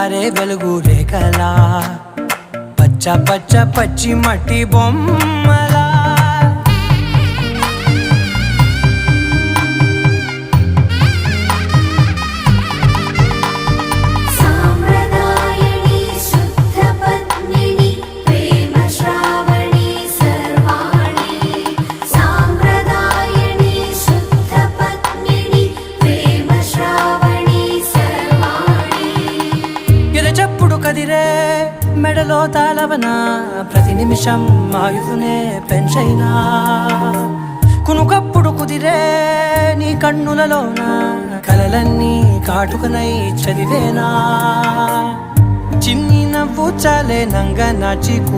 జారే వెలుగు రేఖలా పచ్చ పచ్చ పచ్చి మట్టి బొమ్మలా చెప్పుడు కదిరే మెడలో తాళవన ప్రతి నిమిషం ఆయుధునే పెంచైనా కునుకప్పుడు కుదిరే నీ కన్నులలోన కలలన్నీ కాటుకనై చదివేనా చిన్ని నవ్వు చాలే నంగ నాచి